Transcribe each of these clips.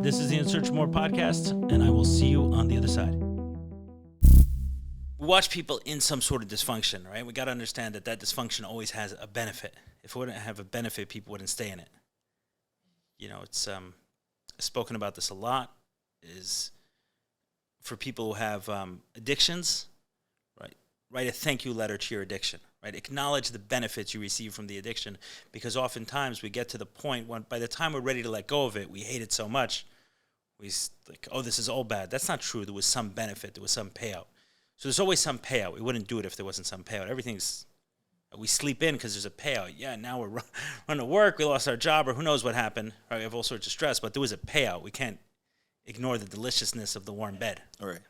This is the In Search of More podcast, and I will see you on the other side. We watch people in some sort of dysfunction, right? We got to understand that dysfunction always has a benefit. If it wouldn't have a benefit, people wouldn't stay in it. You know, it's spoken about this a lot, is for people who have addictions, right? Write a thank you letter to your addiction, right? Acknowledge the benefits you receive from the addiction, because oftentimes we get to the point when by the time we're ready to let go of it, we hate it so much, we like, oh, this is all bad. That's not true. There was some benefit. There was some payout. So there's always some payout. We wouldn't do it if there wasn't some payout. We sleep in because there's a payout. Yeah, now we're running to work. We lost our job, or who knows what happened. Right? We have all sorts of stress, but there was a payout. We can't ignore the deliciousness of the warm bed. All right.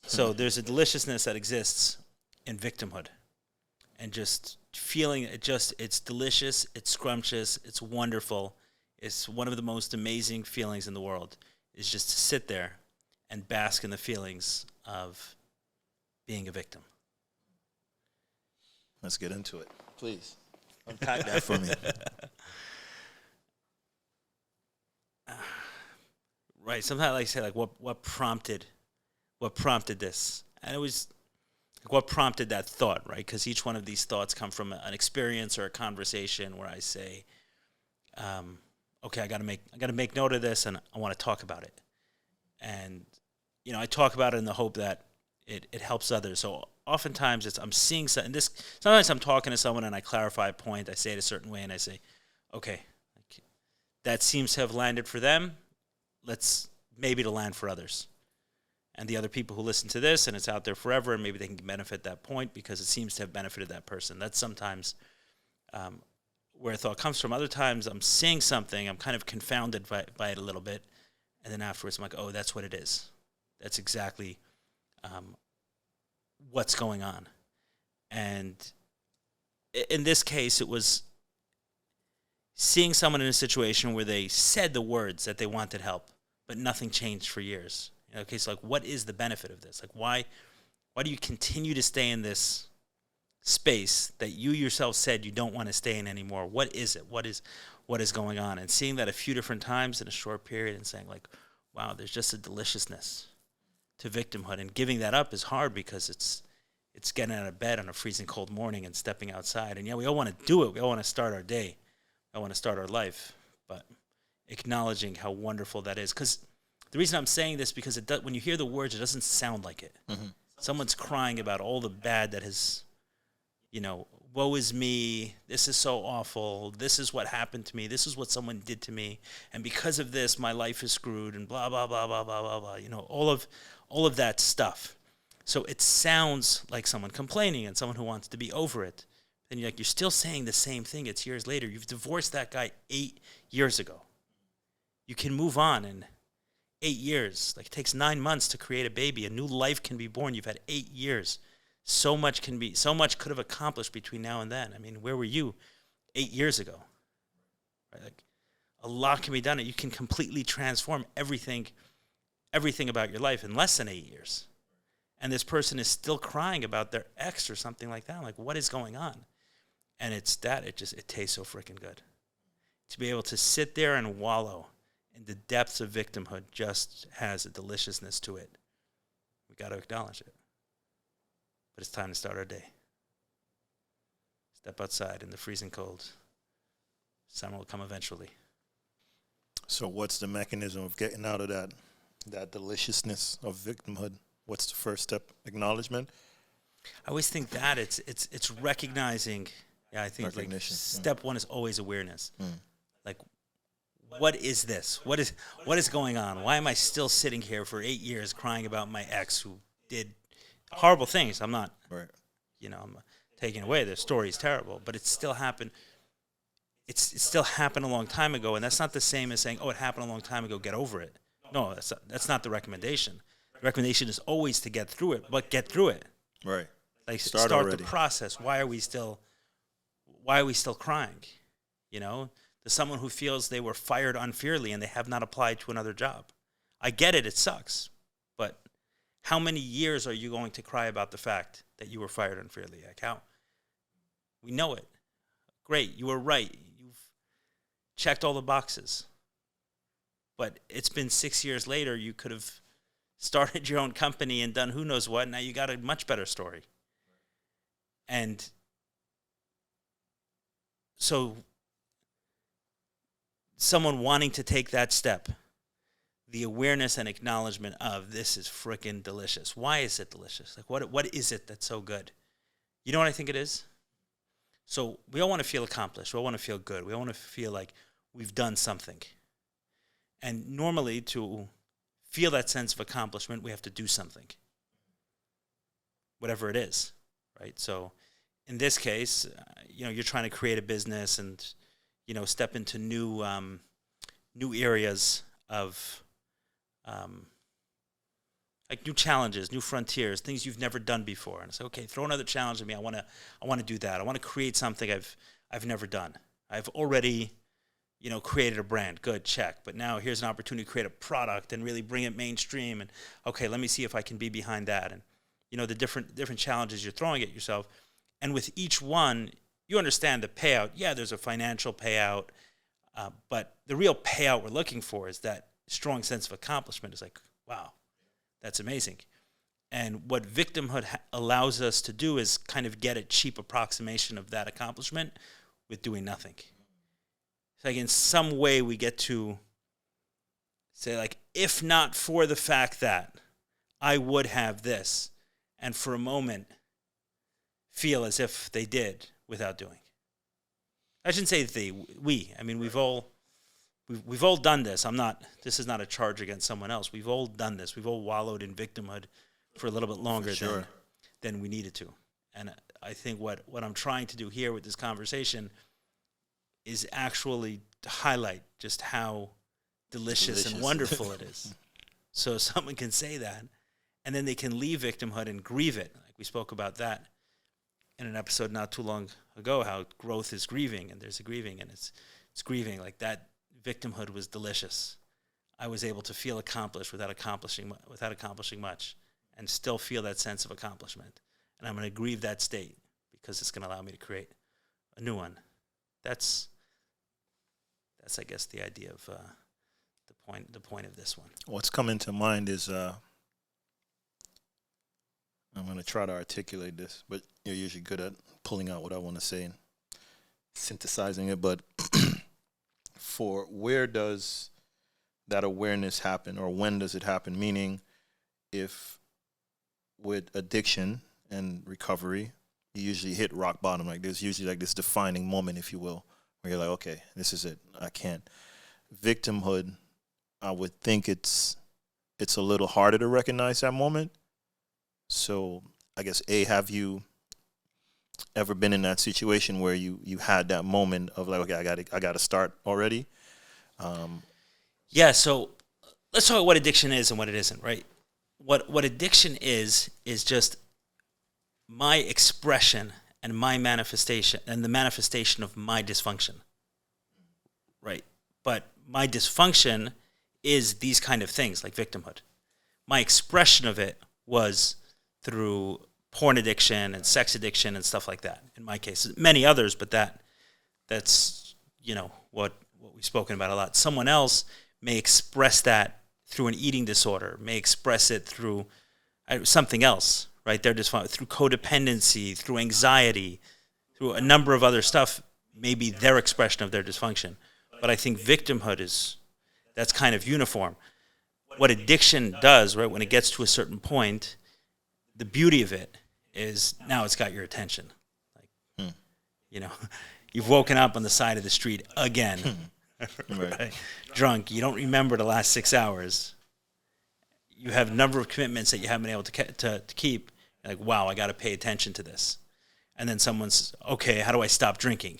So there's a deliciousness that exists in victimhood, and just feeling it's delicious, it's scrumptious, it's wonderful. It's one of the most amazing feelings in the world, is just to sit there and bask in the feelings of being a victim. Let's get into it. Please. Unpack that for me. Right. Sometimes I like to say, like, what prompted this? And it was like, what prompted that thought, right? Because each one of these thoughts come from an experience or a conversation where I say, okay, I got to make note of this, and I want to talk about it. And you know, I talk about it in the hope that it helps others. So oftentimes I'm seeing something. Sometimes I'm talking to someone and I clarify a point. I say it a certain way, and I say, okay, that seems to have landed for them. Let's maybe to land for others. And the other people who listen to this, and it's out there forever, and maybe they can benefit that point because it seems to have benefited that person. That's sometimes where a thought comes from. Other times I'm seeing something, I'm kind of confounded by it a little bit, and then afterwards I'm like, oh, that's what it is. That's exactly what's going on. And in this case, it was seeing someone in a situation where they said the words that they wanted help, but nothing changed for years. Okay, so like, what is the benefit of this? Like, why do you continue to stay in this space that you yourself said you don't want to stay in anymore? What is it? What is going on? And seeing that a few different times in a short period and saying, like, wow, there's just a deliciousness to victimhood. And giving that up is hard because it's getting out of bed on a freezing cold morning and stepping outside. And yeah, we all want to do it. We all want to start our day. I want to start our life. But acknowledging how wonderful that is. Because the reason I'm saying this, because when you hear the words, it doesn't sound like it. Mm-hmm. Someone's crying about all the bad that has, woe is me, this is so awful, this is what happened to me, this is what someone did to me, and because of this, my life is screwed, and blah, blah, blah, blah, blah, blah, blah, all of that stuff. So it sounds like someone complaining and someone who wants to be over it. And you're still saying the same thing. It's years later. You've divorced that guy 8 years ago. You can move on in 8 years. Like, it takes 9 months to create a baby. A new life can be born. You've had 8 years. So much could have accomplished between now and then. I mean, where were you 8 years ago? Right? Like, a lot can be done. You can completely transform everything about your life in less than 8 years. And this person is still crying about their ex or something like that. Like, what is going on? And it's that it tastes so freaking good. To be able to sit there and wallow in the depths of victimhood just has a deliciousness to it. We got to acknowledge it. But it's time to start our day. Step outside in the freezing cold. Summer will come eventually. So what's the mechanism of getting out of that deliciousness of victimhood? What's the first step? Acknowledgement? I always think that it's recognizing. Yeah, I think like step one is always awareness. Like, what is this? What is going on? Why am I still sitting here for 8 years crying about my ex who did horrible things? I'm not, right. I'm taking away. The story is terrible, but it still happened. It still happened a long time ago, and that's not the same as saying, oh, it happened a long time ago, get over it. No, that's not the recommendation. The recommendation is always to get through it, but get through it. Right. Like, start the process. Why are we still crying? To someone who feels they were fired unfairly and they have not applied to another job. I get it sucks. But how many years are you going to cry about the fact that you were fired unfairly? Like, how? We know it. Great, you were right. You've checked all the boxes. But it's been 6 years later. You could have started your own company and done who knows what. Now you got a much better story. And so someone wanting to take that step, the awareness and acknowledgement of this is freaking delicious. Why is it delicious? Like what is it that's so good? You know what I think it is? So we all want to feel accomplished. We all want to feel good. We all want to feel like we've done something. And normally to feel that sense of accomplishment, we have to do something. Whatever it is, right? So in this case, you're trying to create a business and, step into new areas of like new challenges, new frontiers, things you've never done before. And I say, okay, throw another challenge at me. I want to do that. I want to create something I've never done. I've already, created a brand. Good, check. But now here's an opportunity to create a product and really bring it mainstream. And okay, let me see if I can be behind that. And the different challenges you're throwing at yourself. And with each one, you understand the payout. Yeah, there's a financial payout, but the real payout we're looking for is that strong sense of accomplishment. It's like, wow, that's amazing. And what victimhood allows us to do is kind of get a cheap approximation of that accomplishment with doing nothing. So like in some way we get to say like, if not for the fact that I would have this, and for a moment feel as if they did without doing. I shouldn't say we. I mean, we've all done this. This is not a charge against someone else. We've all done this. We've all wallowed in victimhood for a little bit longer than we needed to. And I think what I'm trying to do here with this conversation is actually to highlight just how delicious and wonderful it is. So someone can say that, and then they can leave victimhood and grieve it. Like we spoke about that in an episode not too long ago, how growth is grieving, and there's a grieving, and it's grieving. Like that victimhood was delicious. I was able to feel accomplished without accomplishing much, and still feel that sense of accomplishment. And I'm going to grieve that state because it's going to allow me to create a new one. That's I guess the idea of the point of this one. What's coming to mind is I'm going to try to articulate this, but you're usually good at pulling out what I want to say and synthesizing it. But for where does that awareness happen, or when does it happen? Meaning, if with addiction and recovery, you usually hit rock bottom. Like there's usually like this defining moment, if you will, where you're like, okay, this is it. I can't. Victimhood, I would think it's a little harder to recognize that moment. So I guess, have you ever been in that situation where you had that moment of like, okay, I got to start already? Yeah, so let's talk about what addiction is and what it isn't, right? What addiction is just my expression and my manifestation and the manifestation of my dysfunction, right? But my dysfunction is these kind of things like victimhood. My expression of it was through porn addiction and sex addiction and stuff like that. In my case, many others, but that's what we've spoken about a lot. Someone else may express that through an eating disorder, may express it through something else, right? They're dysfunctional through codependency, through anxiety, through a number of other stuff. Maybe their expression of their dysfunction. But I think victimhood that's kind of uniform. What addiction does, right, when it gets to a certain point, the beauty of it is now it's got your attention. Like, you've woken up on the side of the street again, right? Drunk. You don't remember the last 6 hours. You have a number of commitments that you haven't been able to keep. You're like, wow, I got to pay attention to this. And then someone's, okay, how do I stop drinking?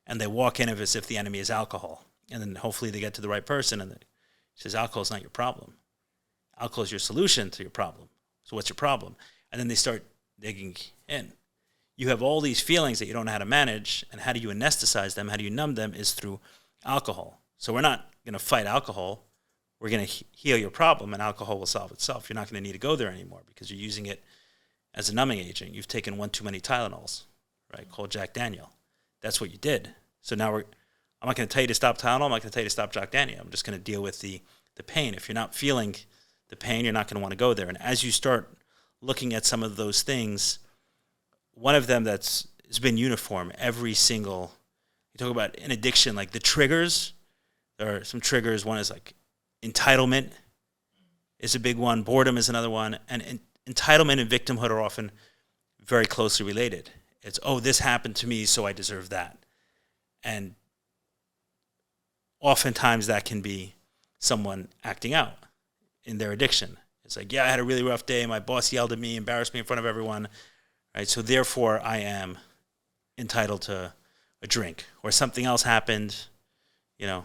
And they walk in as if the enemy is alcohol. And then hopefully they get to the right person and it says, alcohol is not your problem. Alcohol is your solution to your problem. So what's your problem? And then they start digging in. You have all these feelings that you don't know how to manage, and how do you anesthetize them, how do you numb them, is through alcohol. So we're not going to fight alcohol. We're going to heal your problem, and alcohol will solve itself. You're not going to need to go there anymore because you're using it as a numbing agent. You've taken one too many Tylenols, right, called Jack Daniel. That's what you did. So now I'm not going to tell you to stop Tylenol. I'm not going to tell you to stop Jack Daniel. I'm just going to deal with the pain. If you're not feeling the pain, you're not going to want to go there. And as you start looking at some of those things, one of them has been uniform. Every single, you talk about an addiction, like the triggers. There are some triggers. One is like entitlement is a big one. Boredom is another one. And entitlement and victimhood are often very closely related. It's, oh, this happened to me, so I deserve that. And oftentimes that can be someone acting out in their addiction. It's like, yeah, I had a really rough day. My boss yelled at me, embarrassed me in front of everyone. Right? So therefore, I am entitled to a drink. Or something else happened, you know,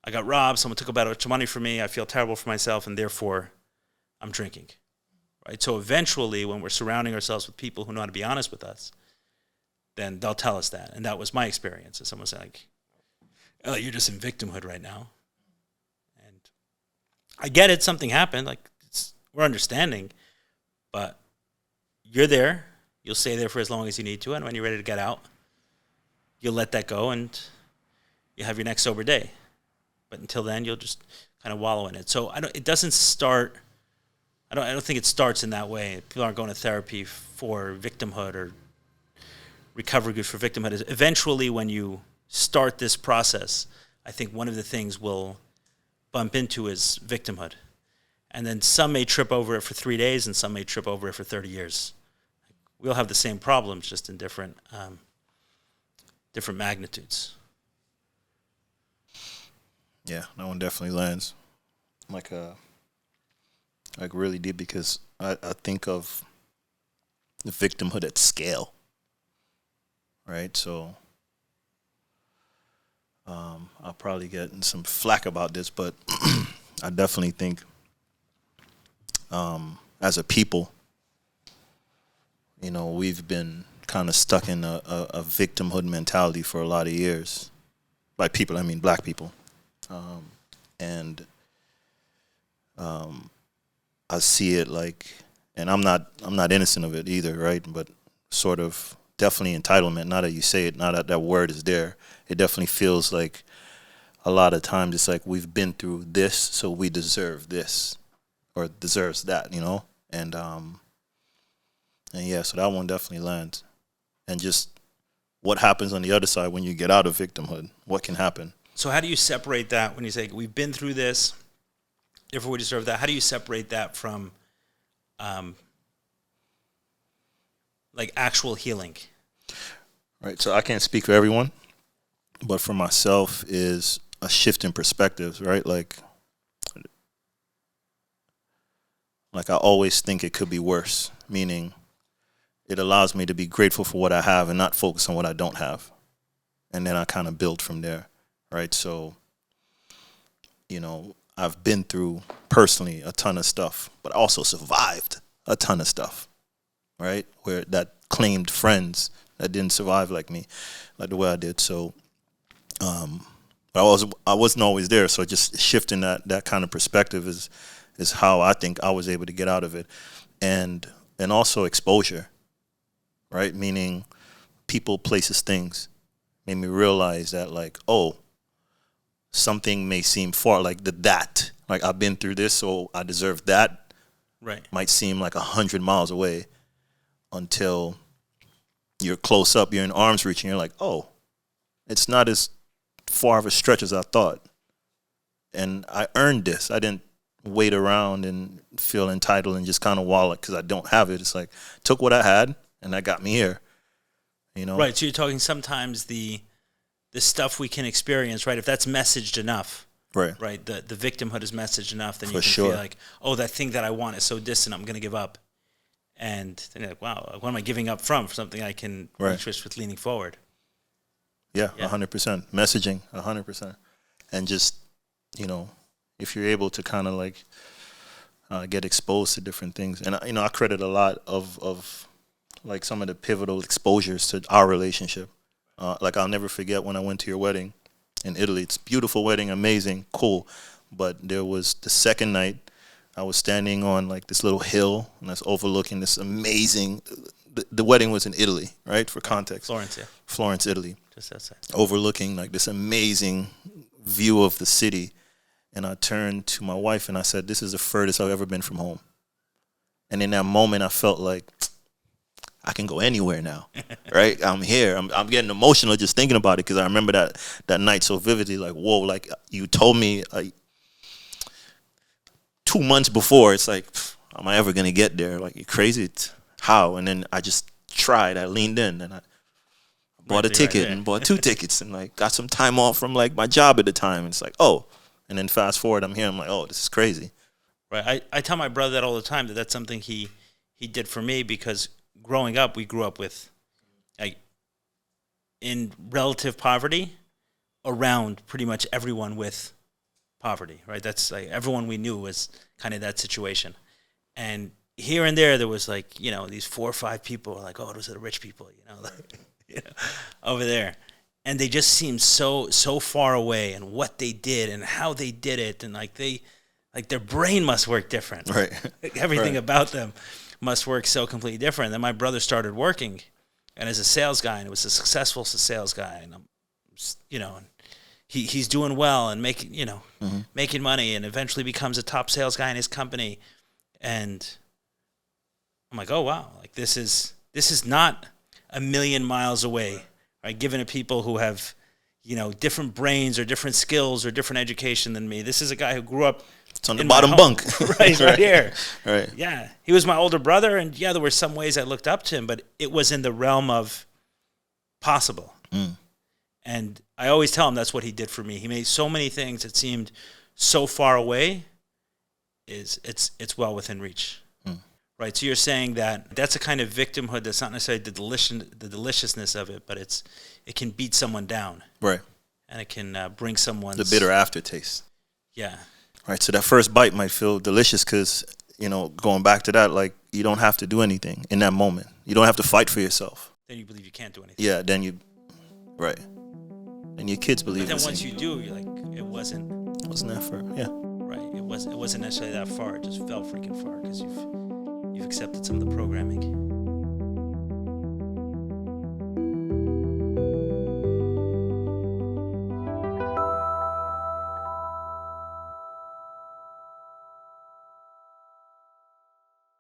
I got robbed, someone took a bunch of money from me, I feel terrible for myself, and therefore I'm drinking. Right? So eventually, when we're surrounding ourselves with people who know how to be honest with us, then they'll tell us that. And that was my experience. And someone's like, oh, you're just in victimhood right now. And I get it, something happened, like we're understanding, but you're there, you'll stay there for as long as you need to, and when you're ready to get out, you'll let that go and you have your next sober day. But until then, you'll just kind of wallow in it. So it doesn't start. I don't think it starts in that way. People aren't going to therapy for victimhood or recovery good for victimhood. Eventually, when you start this process, I think one of the things we'll bump into is victimhood. And then some may trip over it for 3 days, and some may trip over it for 30 years. We'll have the same problems, just in different magnitudes. Yeah, that one definitely lands like really deep, because I think of the victimhood at scale, right? So I'll probably get in some flack about this, but I definitely think as a people, you know, we've been kind of stuck in a victimhood mentality for a lot of years. By people, I mean black people. And I see it like, and I'm not innocent of it either, right? But sort of definitely entitlement. Now that you say it, now that that word is there, it definitely feels like a lot of times it's like we've been through this, so we deserve this or deserves that, you know? And yeah, so that one definitely lands. And just what happens on the other side when you get out of victimhood? What can happen? So how do you separate that when you say, we've been through this, therefore we deserve that? How do you separate that from like actual healing? Right, so I can't speak for everyone, but for myself is a shift in perspectives, right? Like I always think it could be worse, meaning it allows me to be grateful for what I have and not focus on what I don't have. And then I kind of build from there. Right, so, you know, I've been through personally a ton of stuff, but also survived a ton of stuff, right? Where that claimed friends that didn't survive like me, like the way I did. So, but I wasn't always there. So just shifting that kind of perspective is how I think I was able to get out of it, and also exposure, right? Meaning people, places, things made me realize that, like, oh, something may seem far, like that. Like, I've been through this, so I deserve that. Right. Might seem like 100 miles away until you're close up, you're in arm's reach, and you're like, oh, it's not as far of a stretch as I thought. And I earned this. I didn't wait around and feel entitled and just kind of wallow because I don't have it. It's like, took what I had, and that got me here. You know? Right, so you're talking sometimes the stuff we can experience, right? If that's messaged enough, right? The victimhood is messaged enough, then you can feel like, oh, that thing that I want is so distant, I'm going to give up. And then you're like, wow, what am I giving up from? For something I can reach with leaning forward. Yeah, 100%. Messaging, 100%. And just, you know, if you're able to kind of like get exposed to different things. And, you know, I credit a lot of like some of the pivotal exposures to our relationship. Like, I'll never forget when I went to your wedding in Italy. It's a beautiful wedding, amazing, cool. But there was the second night, I was standing on like this little hill, and that's overlooking this amazing. The wedding was in Italy, right? For context, Florence, yeah. Florence, Italy. Just outside. overlooking like this amazing view of the city. And I turned to my wife and I said, "This is the furthest I've ever been from home." And in that moment, I felt like I can go anywhere now, right? I'm here. I'm getting emotional just thinking about it because I remember that night so vividly. Like, whoa! Like you told me 2 months before. It's like, am I ever gonna get there? Like, you're crazy. How? And then I just tried. I leaned in and I bought a ticket and bought 2 tickets and like got some time off from like my job at the time. And it's like, oh. And then fast forward, I'm here. I'm like, oh, this is crazy. Right. I tell my brother that all the time, that's something he did for me, because growing up, we grew up with, like, in relative poverty around pretty much everyone with poverty, right? That's like everyone we knew was kind of that situation. And here and there was like, these 4 or 5 people were like, oh, those are the rich people, over there. And they just seemed so far away, and what they did and how they did it, and their brain must work different. Right. Everything about them must work so completely different. Then my brother started working, and as a sales guy, and it was a successful sales guy, and he's doing well and making money, and eventually becomes a top sales guy in his company. And I'm like, oh wow, like this is not a million miles away. Right, given to people who have, different brains or different skills or different education than me. This is a guy who grew up. It's on the bottom bunk. right here. Right. Yeah. He was my older brother, and there were some ways I looked up to him, but it was in the realm of possible. And I always tell him that's what he did for me. He made so many things that seemed so far away, it's well within reach. Right, so you're saying that's a kind of victimhood that's not necessarily the deliciousness of it, but it can beat someone down. Right. And it can bring someone's... The bitter aftertaste. Yeah. Right, so that first bite might feel delicious because, going back to that, like, you don't have to do anything in that moment. You don't have to fight for yourself. Then you believe you can't do anything. Yeah, then you... Right. And your kids believe it. But then once you do, you're like, it wasn't... Wasn't that far, yeah. Right, it wasn't necessarily that far. It just fell freaking far because you've accepted some of the programming.